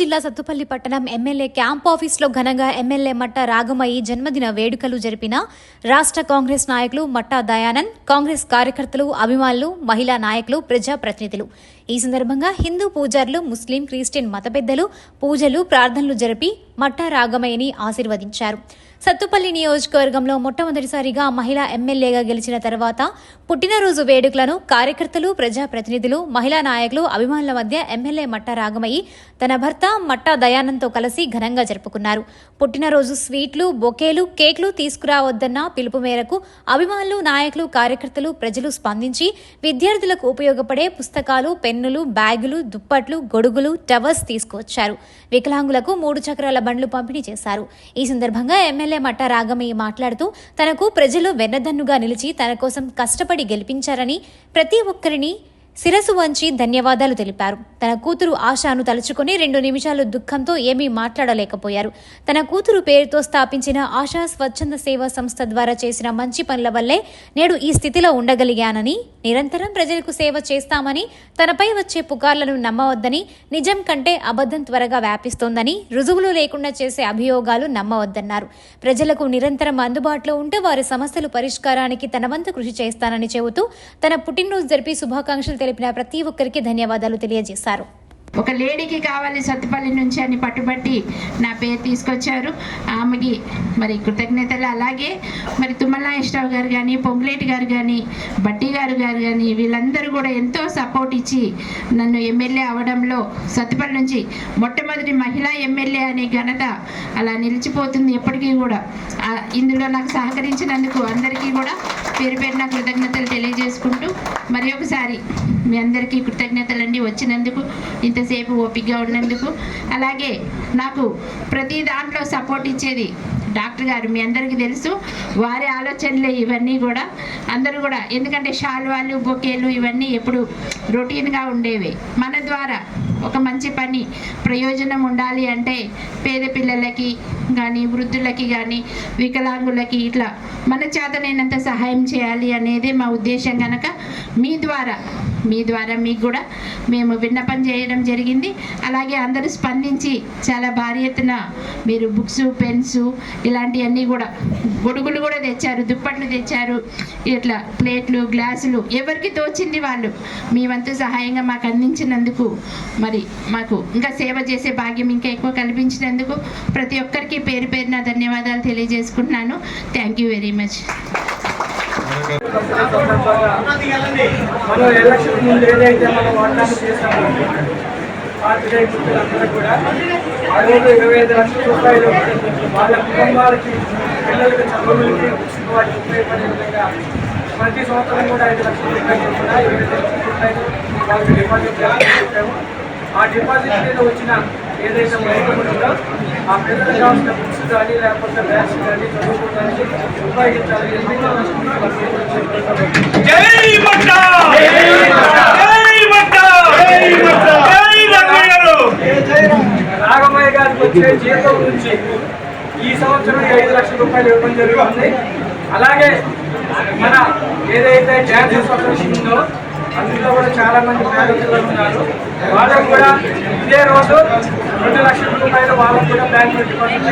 జిల్లా సత్తుపల్లి పట్టణం MLA camp ఆఫీస్లో ఘనంగా ఎమ్మెల్యే మట్టా రాగమయ్యి జన్మదిన వేడుకలు జరిపిన రాష్ట్ర కాంగ్రెస్ నాయకులు మట్టా దయానంద్, కాంగ్రెస్ కార్యకర్తలు, అభిమానులు, మహిళా నాయకులు, ప్రజాప్రతినిధులు. ఈ సందర్భంగా హిందూ పూజారులు, ముస్లిం, క్రిస్టియన్ మత పెద్దలు పూజలు, ప్రార్థనలు జరిపి మట్టా రాగమయ్యని ఆశీర్వదించారు. సత్తుపల్లి నియోజకవర్గంలో మొట్టమొదటిసారిగా మహిళా ఎమ్మెల్యేగా గెలిచిన తర్వాత పుట్టినరోజు వేడుకలను కార్యకర్తలు, ప్రజాప్రతినిధులు, మహిళా నాయకులు, అభిమానుల మధ్య ఎమ్మెల్యే మట్టా రాగమయ్యి తన భర్త మట్టా దయానంద్తో కలిసి ఘనంగా జరుపుకున్నారు. పుట్టినరోజు స్వీట్లు, బొకేలు, కేక్లు తీసుకురావద్దన్న పిలుపు మేరకు అభిమానులు, నాయకులు, కార్యకర్తలు, ప్రజలు స్పందించి విద్యార్థులకు ఉపయోగపడే పుస్తకాలు, పెన్నులు, బ్యాగులు, దుప్పట్లు, గొడుగులు, టవర్స్ తీసుకువచ్చారు. వికలాంగులకు 3 చక్రాల బండ్లు పంపిణీ చేశారు. ఈ సందర్భంగా ఎమ్మెల్యే మట్టా రాగమయ్య మాట్లాడుతూ తనకు ప్రజలు వెన్నదన్నుగా నిలిచి తన కోసం కష్టపడి గెలిపించారని, ప్రతి ఒక్కరిని శిరసు వంచి ధన్యవాదాలు తెలిపారు. తన కూతురు ఆశాను తలుచుకుని 2 నిమిషాలు దుఃఖంతో ఏమీ మాట్లాడలేకపోయారు. తన కూతురు పేరుతో స్థాపించిన ఆశా స్వచ్ఛంద సేవా సంస్థ ద్వారా చేసిన మంచి పనుల వల్లే నేడు ఈ స్థితిలో ఉండగలిగానని, నిరంతరం ప్రజలకు సేవ చేస్తామని, తనపై వచ్చే పుకార్లను నమ్మవద్దని, నిజం కంటే అబద్ధం త్వరగా వ్యాపిస్తోందని, రుజువులు లేకుండా చేసే అభియోగాలు నమ్మవద్దన్నారు. ప్రజలకు నిరంతరం అందుబాటులో ఉంటే వారి సమస్యలు పరిష్కారానికి తన వంతు కృషి చేస్తానని చెబుతూ తన పుట్టినరోజు జరిపి శుభాకాంక్షలు తెలిపిన ప్రతి ఒక్కరికి ధన్యవాదాలు తెలియజేశారు. ఒక లేడీకి కావాలి సత్తుపల్లి నుంచి అని పట్టుబట్టి నా పేరు తీసుకొచ్చారు. ఆమెకి మరి కృతజ్ఞతలు. అలాగే మరి తుమ్మల నాగేశ్వరరావు గారు కానీ, పొంగులేటి గారు కానీ, బట్టి గారు కానీ వీళ్ళందరూ కూడా ఎంతో సపోర్ట్ ఇచ్చి నన్ను ఎమ్మెల్యే అవడంలో సత్తుపల్లి నుంచి మొట్టమొదటి మహిళా ఎమ్మెల్యే అనే ఘనత అలా నిలిచిపోతుంది ఎప్పటికీ కూడా. ఇందులో నాకు సహకరించినందుకు అందరికీ కూడా పేరు పేరున కృతజ్ఞతలు తెలియజేసుకుంటూ మరి ఒకసారి మీ అందరికీ కృతజ్ఞతలండి వచ్చినందుకు, ఇంతసేపు ఓపికగా ఉన్నందుకు. అలాగే నాకు ప్రతి దాంట్లో సపోర్ట్ ఇచ్చేది డాక్టర్ గారు, మీ అందరికీ తెలుసు. వారి ఆలోచనలే ఇవన్నీ కూడా. అందరూ కూడా ఎందుకంటే శాల్వాలు, బొకేలు ఇవన్నీ ఎప్పుడు రొటీన్గా ఉండేవి. మన ద్వారా ఒక మంచి పని ప్రయోజనం ఉండాలి అంటే పేద పిల్లలకి కానీ, వృద్ధులకి కానీ, వికలాంగులకి ఇట్లా మన చేతనైనంత సహాయం చేయాలి అనేదే మా ఉద్దేశం. కనుక మీ ద్వారా మీకు కూడా మేము విన్నపం చేయడం జరిగింది. అలాగే అందరూ స్పందించి చాలా భారీ ఎత్తున మీరు బుక్స్, పెన్స్ ఇలాంటివన్నీ కూడా, గొడుగులు కూడా తెచ్చారు, దుప్పట్లు తెచ్చారు, ఇట్లా ప్లేట్లు, గ్లాసులు ఎవరికి తోచింది వాళ్ళు మీ వంతు సహాయంగా మాకు అందించినందుకు, మరి మాకు ఇంకా సేవ చేసే భాగ్యం ఇంకా ఎక్కువ కల్పించినందుకు ప్రతి ఒక్కరికి పేరు పేరున ధన్యవాదాలు తెలియజేసుకుంటున్నాను. Thank you very much. మనం ఎలక్షన్ ముందు ఏదైతే మనం వాగ్దానం చేశామో పార్టీ అందరూ కూడా అదే 25 లక్షల రూపాయలు వాళ్ళ కుటుంబాలకి, పిల్లలకి, చదువులకి వాటికి ఉపయోగపడే విధంగా ప్రతి సంవత్సరం కూడా 5 లక్షల రూపాయలు కూడా 25 లక్షల రూపాయలు వాళ్ళకి డిపాజిట్ చేస్తాము. ఆ డిపాజిట్ మీద వచ్చిన ఏదైతే ప్రయత్నం ఉందో ఆ పిల్లలకు కావాల్సిన బుక్స్ కానీ, లేకపోతే బ్యాగ్స్ కానీ చదువుకోవడానికి ఉపయోగించాలి. రాగమయ్య గారికి వచ్చే జీతం నుంచి ఈ సంవత్సరం 5 లక్షల రూపాయలు ఇవ్వడం జరుగుతుంది. అలాగే మన ఏదైతే డ్యాన్స్ అసోసియేషన్ ఉందో అందులో కూడా చాలా మంది పేదలు ఉన్నారు. వాళ్ళకు కూడా ఇదే రోజు 2 లక్షల రూపాయలు వాళ్ళకు కూడా బ్యాంక్ డిపాజిట్